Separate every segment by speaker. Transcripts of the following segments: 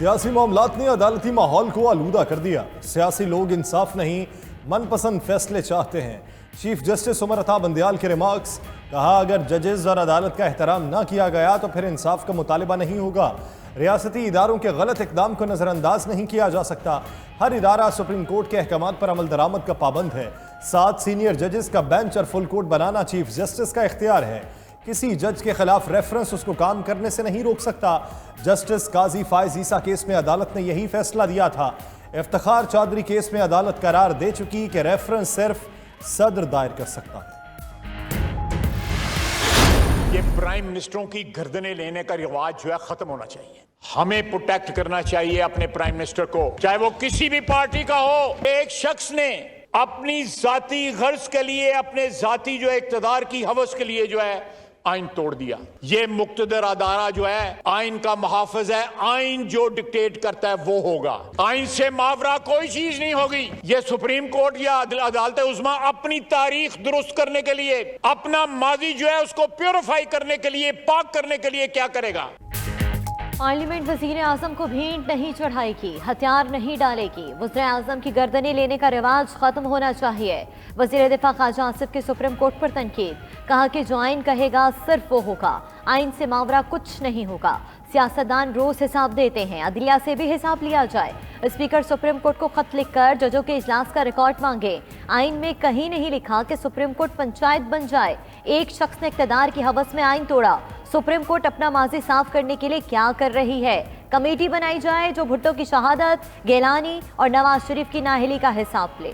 Speaker 1: सियासी मामलात ने अदालती माहौल को आलूदा कर दिया। सियासी लोग इंसाफ नहीं, मनपसंद फैसले चाहते हैं। चीफ जस्टिस उमर अता बंदयाल के रिमार्क्स, कहा अगर जजेस और अदालत का एहतराम ना किया गया तो फिर इंसाफ का मुतालिबा नहीं होगा। रियासती इदारों के गलत इकदाम को नजरअंदाज नहीं किया जा सकता। हर इदारा सुप्रीम कोर्ट के अहकामात पर अमल दरामद का पाबंद है। 7 सीनियर जजेस का बेंच और फुल कोर्ट बनाना चीफ जस्टिस का इख्तियार है। किसी जज के खिलाफ रेफरेंस उसको काम करने से नहीं रोक सकता। जस्टिस काजी फायज ईसा केस में अदालत ने यही फैसला दिया था। इफ्तिखार चौधरी केस में अदालत करार दे चुकी कि रेफरेंस सिर्फ सदर दायर कर सकता है।
Speaker 2: ये प्राइम मिनिस्टरों की गर्दनें लेने का रिवाज जो है खत्म होना चाहिए। हमें प्रोटेक्ट करना चाहिए अपने प्राइम मिनिस्टर को, चाहे वो किसी भी पार्टी का हो। एक शख्स ने अपनी जाती गर्ज के लिए, अपने जाती जो इक्तदार की हवस के लिए जो है आइन तोड़ दिया। ये मुक्तदर अदारा जो है आइन का मुहाफिज है। आइन जो डिक्टेट करता है वो होगा। आइन से मावरा कोई चीज नहीं होगी। ये सुप्रीम कोर्ट या अदालत उज़्मा अपनी तारीख दुरुस्त करने के लिए, अपना माजी जो है उसको प्योरीफाई करने के लिए, पाक करने के लिए क्या करेगा।
Speaker 3: पार्लियामेंट वजीर आजम को भेंट नहीं चढ़ाएगी, हथियार नहीं डालेगी। वज़ीर आजम की गर्दनें लेने का रिवाज खत्म होना चाहिए। वज़ीर दिफा ख्वाजा आसिफ की सुप्रीम कोर्ट पर तनकीद, कहा कि जो आइन कहेगा सिर्फ वो होगा, आइन से मावरा कुछ नहीं होगा। सियासतदान रोज हिसाब देते हैं, अदलिया से भी हिसाब लिया जाए। स्पीकर सुप्रीम कोर्ट को खत लिखकर जजों के इजलास का रिकॉर्ड मांगे। आइन में कहीं नहीं लिखा कि सुप्रीम कोर्ट पंचायत बन जाए। एक शख्स ने इख्तिदार की हवस में आइन तोड़ा। सुप्रीम कोर्ट अपना माजी साफ करने के लिए क्या कर रही है? कमेटी बनाई जाए जो भुट्टो की शहादत, गिलानी और नवाज शरीफ की नाअहली का हिसाब ले।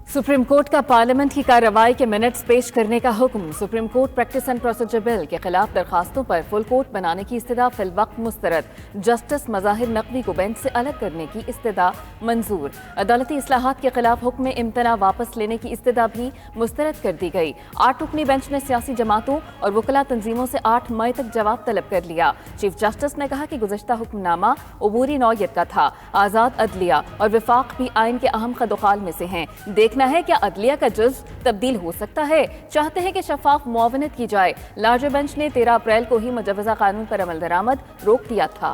Speaker 4: सुप्रीम कोर्ट का पार्लियामेंट की कार्रवाई के मिनट्स पेश करने का हुक्म। Supreme court practice and procedure bill के खिलाफ दरखास्तों पर फुल कोर्ट बनाने की इस्तदा फिलवक्त मुस्तरद। जस्टिस मज़ाहिर नकवी को बेंच से अलग करने की इस्तदा मंजूर। अदालती इस्लाहात के खिलाफ हुक्म इम्तना वापस लेने की इस्तदा भी मुस्तरद कर दी गई। 8 रुकनी बेंच ने सियासी जमातों और वकला तंजीमों से 8 मई तक जवाब तलब कर लिया। चीफ जस्टिस ने कहा कि गुज़श्ता हुक्मनामा अबूरी नौयत का था। आज़ाद अदलिया और विफाक भी आइन के अहम खदोखाल में से हैं। देखना है क्या अदलिया का जुज़्व तब्दील हो सकता है। चाहते हैं कि शफाफ मुआवनत की जाए। लार्जर बेंच ने 13 अप्रैल को ही मुजव्वज़ा कानून पर अमल दरामद रोक दिया था।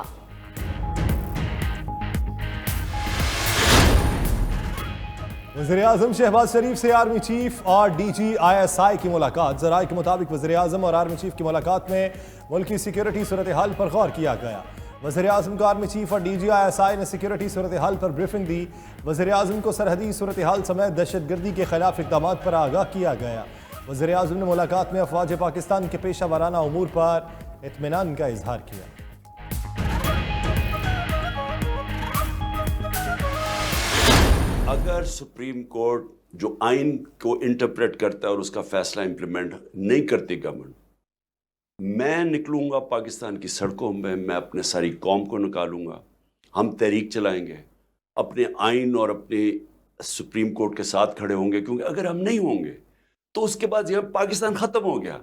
Speaker 1: वज़ीर आज़म शहबाज शरीफ से आर्मी चीफ और DG ISI की मुलाकात। ज़राए के मुताबिक वज़ीर आज़म और आर्मी चीफ की मुलाकात में मुल्की सिक्योरिटी सूरत हाल पर गौर किया गया। वज़ीर आज़म को आर्मी चीफ और DG ISI ने सिक्योरिटी सूरत हाल पर ब्रीफिंग दी। वज़ीर आज़म को सरहदी सूरत हाल समेत दहशत गर्दी के खिलाफ इक़दाम पर आगाह किया गया। वज़ीर आज़म ने मुलाकात में अफवाज पाकिस्तान के पेशा वाराना उमूर पर इत्मीनान का इजहार किया।
Speaker 5: अगर सुप्रीम कोर्ट जो आइन को इंटरप्रेट करता है और उसका फैसला इंप्लीमेंट नहीं करती गवर्नमेंट, मैं निकलूंगा पाकिस्तान की सड़कों में, मैं अपने सारी कौम को निकालूंगा। हम तहरीक चलाएंगे, अपने आइन और अपने सुप्रीम कोर्ट के साथ खड़े होंगे, क्योंकि अगर हम नहीं होंगे तो उसके बाद यह पाकिस्तान खत्म हो गया।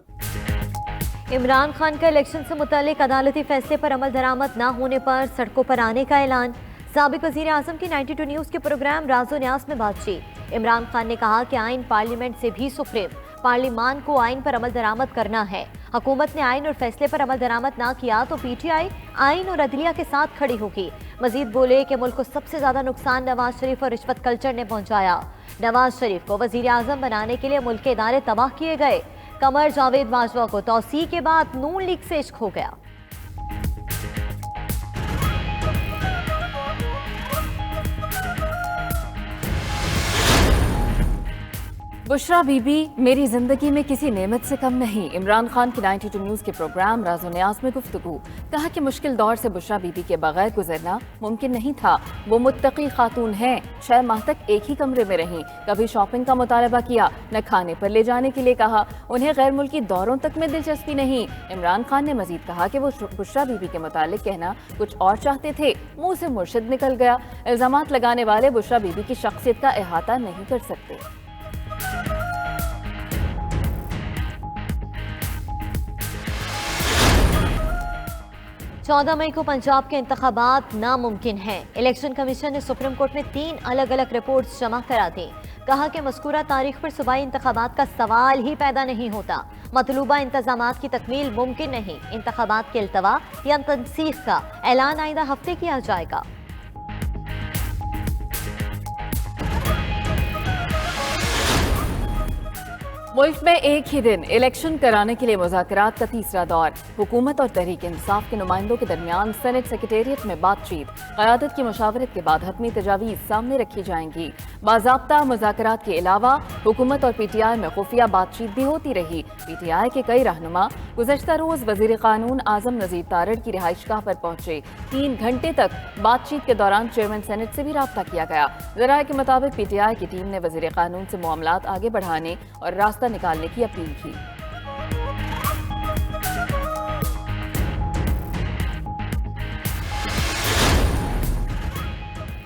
Speaker 3: इमरान खान का इलेक्शन से मुतालिक अदालती फैसले पर अमल दरामद न होने पर सड़कों पर आने का ऐलान। साबिक वज़ीर आज़म की 92 न्यूज़ के प्रोग्राम राज़ो न्यास में बातचीत। इमरान खान ने कहा कि आइन पार्लियामेंट से भी सुप्रीम, पार्लियामान को आइन पर अमल दरामद करना है। हुकूमत ने आइन और फैसले पर अमल दरामद ना किया तो PTI आइन और अदलिया के साथ खड़ी होगी। मजीद बोले कि मुल्क को सबसे ज्यादा नुकसान नवाज शरीफ और रिश्वत कल्चर ने पहुंचाया। नवाज शरीफ को वजीर आजम बनाने के लिए मुल्क के इदारे तबाह किए गए। कमर जावेद बाजवा को तौसीह के बाद नून लीग से इश्क हो गया।
Speaker 4: बुशरा बीबी मेरी जिंदगी में किसी नेमत से कम नहीं। इमरान खान की 92 न्यूज़ के प्रोग्राम राज़ो न्याज़ में गुफ्तगू। कहा कि मुश्किल दौर से बुशरा बीबी के बगैर गुजरना मुमकिन नहीं था। वो मुत्तकी खातून हैं, 6 माह तक एक ही कमरे में रहीं, कभी शॉपिंग का मुतालबा किया, न खाने पर ले जाने के लिए कहा। उन्हें गैर मुल्की दौरों तक में दिलचस्पी नहीं। इमरान खान ने मजीद कहा कि वो बुशरा बीबी के मुतालिक कहना कुछ और चाहते थे, मुँह से मुर्शिद निकल गया। इल्ज़ामात लगाने वाले बुशरा बीबी की शख्सियत का अहाता नहीं कर सकते।
Speaker 3: 14 मई को पंजाब के इंतखाबात नामुमकिन हैं। इलेक्शन कमीशन ने सुप्रीम कोर्ट में 3 अलग अलग रिपोर्ट्स जमा करा दी। कहा कि मज़कूरा तारीख पर सूबाई इंतखाबात का सवाल ही पैदा नहीं होता। मतलूबा इंतजामात की तकमील मुमकिन नहीं। इंतखाबात के इल्तवा या तनसीख का ऐलान आइंदा हफ्ते किया जाएगा।
Speaker 4: मुल्क में एक ही दिन इलेक्शन कराने के लिए मुज़ाकरात का तीसरा दौर। हुकूमत और तहरीक इंसाफ के नुमाइंदों के दरमियान सेनेट सेक्रेटेरिएट में बातचीत। क़यादत की मुशावरत के बाद हतमी तजावीज़ सामने रखी जाएंगी। बाज़ाब्ता मुज़ाकरात के अलावा हुकूमत और PTI में खुफिया बातचीत भी होती रही। PTI के कई रहनुमा गुज़श्ता रोज़ वज़ीर क़ानून आज़म नज़ीर तारड़ की रिहाइशगाह पर पहुंचे। 3 घंटे तक बातचीत के दौरान चेयरमैन सेनेट से भी रब्ता किया गया। ज़राए के मुताबिक PTI की टीम ने वज़ीर क़ानून से मामलात आगे बढ़ाने और रास्ता निकालने की अपील की।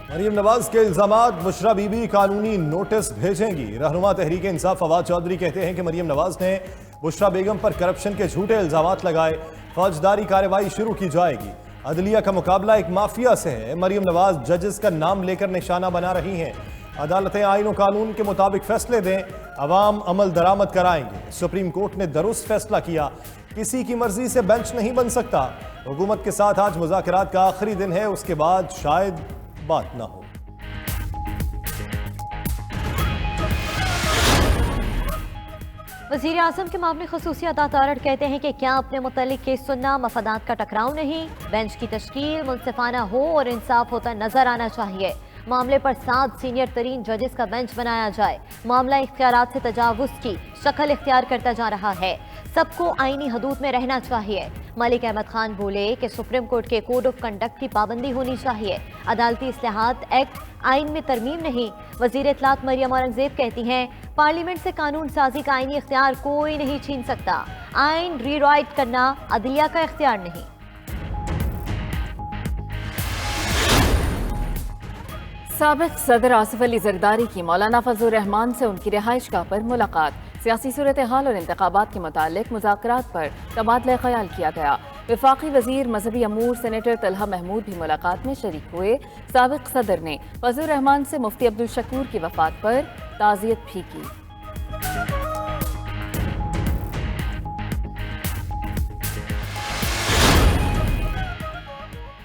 Speaker 1: मरीम नवाज के इल्जामात, बुशरा बीबी कानूनी नोटिस भेजेंगी। रहनुमा तहरीक इंसाफ फवाद चौधरी कहते हैं कि मरीम नवाज ने बुशरा बेगम पर करप्शन के झूठे इल्जामात लगाए। फौजदारी कार्रवाई शुरू की जाएगी। अदलिया का मुकाबला एक माफिया से है। मरीम नवाज जजेस का नाम लेकर निशाना बना रही हैं। अदालतें आईन और कानून के मुताबिक फैसले दें, अवाम अमल दरामद कराएंगे। सुप्रीम कोर्ट ने दुरुस्त फैसला किया, किसी की मर्जी से बेंच नहीं बन सकता। हुकूमत के साथ आज मुज़ाकरात का आखिरी दिन है, उसके बाद शायद बात ना हो।
Speaker 3: वज़ीर आज़म के मामले ख़ुसूसी अता तारड़ कहते हैं कि क्या अपने मुतल्लिक केस सुनना मफादात का टकराव नहीं, बेंच की तश्कील मुनसिफाना हो और इंसाफ होता नजर आना चाहिए। मामले पर 7 सीनियर तरीन जजेस का बेंच बनाया जाए। मामला इख्तियारात से तजावुज़ की शक्ल इख्तियार करता जा रहा है। सबको आईनी हदूद में रहना चाहिए। मलिक अहमद खान बोले कि सुप्रीम कोर्ट के कोड ऑफ कंडक्ट की पाबंदी होनी चाहिए। अदालती इस्लाहात एक्ट आइन में तरमीम नहीं। वज़ीर इत्तलात मरियम औरंगज़ेब कहती हैं पार्लियामेंट से कानून साजी का आईनी इख्तियार कोई नहीं छीन सकता। आइन रीराइट करना अदलिया का इख्तियार नहीं।
Speaker 4: साबिक़ सदर आसिफ अली ज़रदारी की मौलाना फजलुर रहमान से उनकी रिहाइशगाह पर मुलाकात। सियासी सूरत हाल और इंतखाबात के मुतालिक मुज़ाकरात पर तबादला ख्याल किया गया। वफाकी वज़ीर मजहबी अमूर सेनेटर तलहा महमूद भी मुलाकात में शरीक हुए। साबिक़ सदर ने फजलुर रहमान से मुफ्ती अब्दुल शकूर की वफ़ात पर ताज़ियत भी की।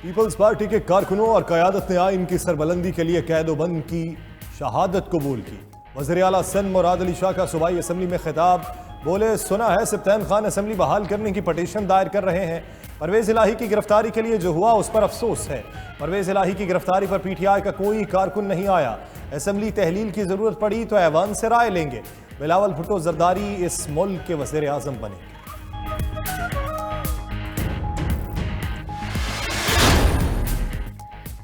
Speaker 1: पीपल्स पार्टी के कारकुनों और क़यादत ने आइन की सरबलंदी के लिए कैदोबंद की शहादत कबूल की। वज़ीर आला सिंध मुराद अली शाह का सूबाई असम्बली में खिताब। बोले सुना है सिप्तैन खान असम्बली बहाल करने की पटिशन दायर कर रहे हैं। परवेज़ इलाही की गिरफ्तारी के लिए जो हुआ उस पर अफसोस है। परवेज़ इलाही की गिरफ्तारी पर PTI का कोई कारकुन नहीं आया। असम्बली तहलील की ज़रूरत पड़ी तो ऐवान से राय लेंगे। बिलावल भुट्टो ज़रदारी इस मुल्क के वज़ीर आज़म बने।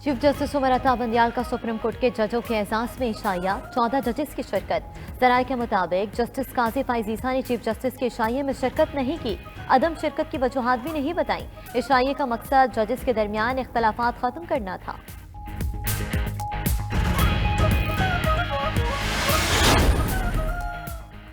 Speaker 3: चीफ जस्टिस उमर अता बंदियाल का सुप्रीम कोर्ट के जजों के एजाज में इशाइया। 14 जजेस की शिरकत। ज़राए के मुताबिक जस्टिस काजी फाइज़ ईसा ने चीफ जस्टिस के इशाइये में शिरकत नहीं की। अदम शिरकत की वजूहात भी नहीं बताई। इशाइये का मकसद जजेस के दरमियान इख्तलाफात खत्म करना था।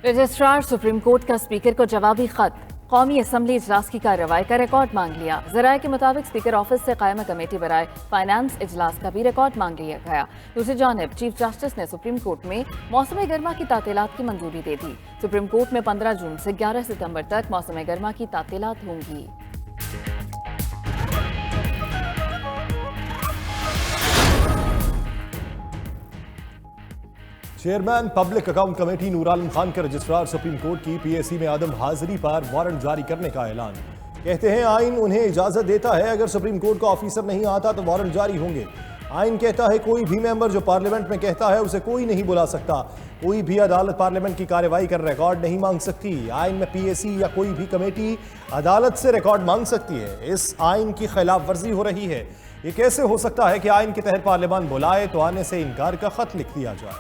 Speaker 4: रजिस्ट्रार सुप्रीम कोर्ट का स्पीकर को जवाबी खत। कौमी असम्बली इजलास की कार्रवाई का रिकॉर्ड मांग लिया। ज़राए के मुताबिक स्पीकर ऑफिस से कायमा कमेटी बराए फाइनेंस इजलास का भी रिकॉर्ड मांग लिया गया। दूसरी जानिब चीफ जस्टिस ने सुप्रीम कोर्ट में मौसम गर्मा की तातीलात की मंजूरी दे दी। सुप्रीम कोर्ट में 15 जून से 11 सितंबर तक मौसम गर्मा की तातीलात होंगी।
Speaker 1: Chairman public account committee Noor Alam Khan के रजिस्ट्रार सुप्रीम कोर्ट की PAC में आदम हाजिरी पर वारंट जारी करने का ऐलान। कहते हैं आइन उन्हें इजाजत देता है, अगर सुप्रीम कोर्ट का ऑफिसर नहीं आता तो वारंट जारी होंगे। आइन कहता है कोई भी मेंबर जो पार्लियामेंट में कहता है उसे कोई नहीं बुला सकता। कोई भी अदालत पार्लियामेंट की कार्रवाई कर रिकॉर्ड नहीं मांग सकती। आइन में PAC या कोई भी कमेटी अदालत से रिकॉर्ड मांग सकती है। इस आइन की खिलाफ वर्जी हो रही है। ये कैसे हो सकता है कि आइन के तहत पार्लियामान बुलाए तो आने से इनकार का खत लिख दिया जाए।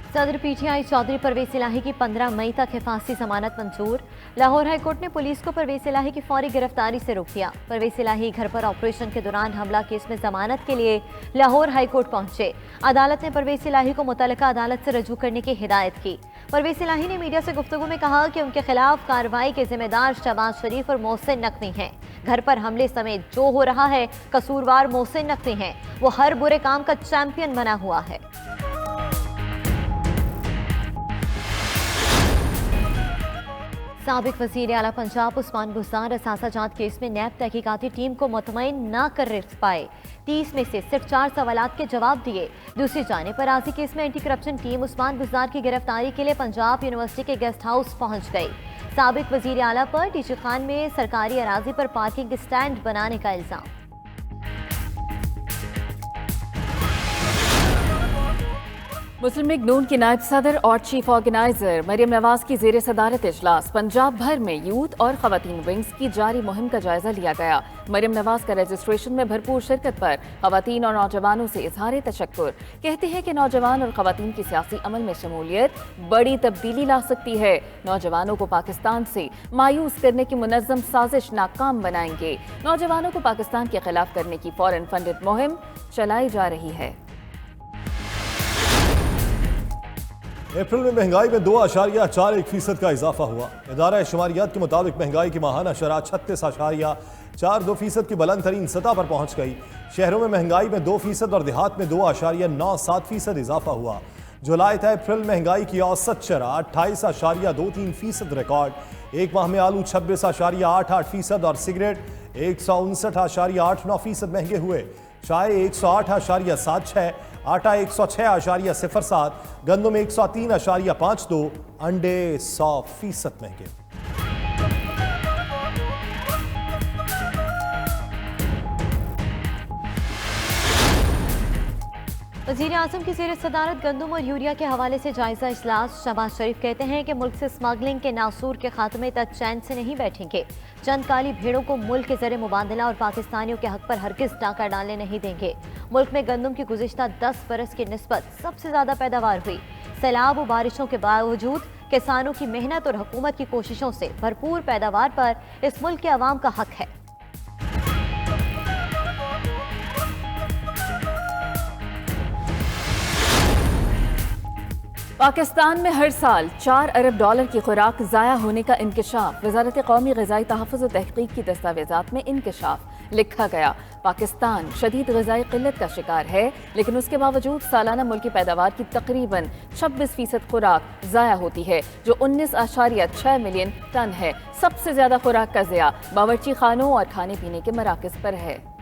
Speaker 3: सदर PTI चौधरी परवेज़ इलाही की 15 मई तक हिफाजती जमानत मंजूर। लाहौर हाईकोर्ट ने पुलिस को परवेज़ इलाही की फौरी गिरफ्तारी से रोक दिया। परवेज़ इलाही घर पर ऑपरेशन के दौरान हमला केस में जमानत के लिए लाहौर हाईकोर्ट पहुंचे। अदालत ने परवेज़ इलाही को मुतल्लिका अदालत से रजू करने की हिदायत की। परवेज़ इलाही ने मीडिया से गुफ्तगू में कहा कि उनके खिलाफ कार्रवाई के जिम्मेदार शहबाज शरीफ और मोहसिन नकवी हैं। घर पर हमले समेत जो हो रहा है कसूरवार मोहसिन नकवी हैं। वो हर बुरे काम का चैंपियन बना हुआ है। साबिक वज़ीर आला पंजाब उस्मान बुज़दार असासा जात केस में नैब तहकीकाती टीम को मुतमईन न कर पाए। 30 में से सिर्फ 4 सवालात के जवाब दिए। दूसरी जानिब परासी केस में anti corruption team Usman Buzdar की गिरफ्तारी के लिए पंजाब यूनिवर्सिटी के गेस्ट हाउस पहुंच गई। साबिक वज़ीर आला पर टीची खान में सरकारी अराजी पर पार्किंग स्टैंड बनाने का इल्जाम।
Speaker 4: मुस्लिम लीग नून की नायब सदर और चीफ ऑर्गेनाइजर मरियम नवाज की जेर सदारत इजलास। पंजाब भर में यूथ और खवातीन विंग्स की जारी मुहिम का जायजा लिया गया। मरियम नवाज का रजिस्ट्रेशन में भरपूर शिरकत पर खवातीन और नौजवानों से इजहार तशक्कुर। कहते हैं कि नौजवान और खवातीन की सियासी अमल में शमूलियत बड़ी तब्दीली ला सकती है। नौजवानों को पाकिस्तान से मायूस करने की मुनज़्ज़म साजिश नाकाम बनाएंगे। नौजवानों को पाकिस्तान के खिलाफ करने की फौरन फंडित मुहिम चलाई जा रही है।
Speaker 1: अप्रैल में महंगाई में 2.41% का इजाफा हुआ। इदारा शुमारियात के मुताबिक महंगाई की माहाना शरह 36.42% की बुलंद तरीन सतह पर पहुंच गई। शहरों में महंगाई में 2% और देहात में 2.97% इजाफा हुआ। जुलाई तक अप्रैल महंगाई की औसत शरह 28.23% रिकॉर्ड। एक माह में आलू 26.88% और सिगरेट 159.89% महंगे हुए। चाय 108.76, आटा 106.07, गंदम 103.52, अंडे 100% महंगे।
Speaker 3: वज़ीर आज़म की ज़ेर सदारत गंदम और यूरिया के हवाले से जायजा इजलास। शहबाज शरीफ कहते हैं कि मुल्क से स्मगलिंग के नासूर के खात्मे तक चैन से नहीं बैठेंगे। चंद काली भेड़ों को मुल्क के ज़रिए मुबादला और पाकिस्तानियों के हक पर हरगिज़ डाका डालने नहीं देंगे। मुल्क में गंदम की गुज़िश्ता 10 बरस की निस्बत सबसे ज़्यादा पैदावार हुई। सैलाब और बारिशों के बावजूद किसानों की मेहनत और हुकूमत की कोशिशों से भरपूर पैदावार पर इस मुल्क के अवाम का हक है।
Speaker 4: पाकिस्तान में हर साल 4 अरब डॉलर की खुराक ज़ाया होने का इंकशाफ। वज़ारत कौमी ग़िज़ाई तहफ़्फ़ुज़ व तहक़ीक़ की दस्तावेज़ात में इंकशाफ लिखा गया। पाकिस्तान शदीद ग़िज़ाई क़िल्लत का शिकार है, लेकिन उसके बावजूद सालाना मुल्की पैदावार की तकरीबन 26% खुराक ज़ाया होती है, जो 19.6 मिलियन टन है। सबसे ज़्यादा खुराक का ज़िया बावर्ची खानों और खाने पीने के मराकज़ पर है।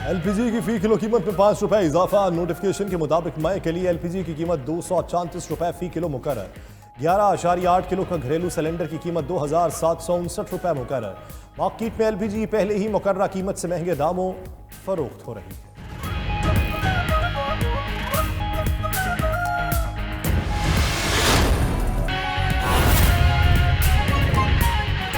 Speaker 1: एलपीजी की फी किलो कीमत में 5 रुपए इजाफा। नोटिफिकेशन के मुताबिक मई के लिए एलपीजी की कीमत 234 रुपए फी किलो मुकर्रर। 11.8 किलो का घरेलू सिलेंडर की कीमत 2759 रुपए मुकर्रर। मार्केट में एलपीजी पहले ही मुकर्रर कीमत से महंगे दामों फरोख्त हो रही है।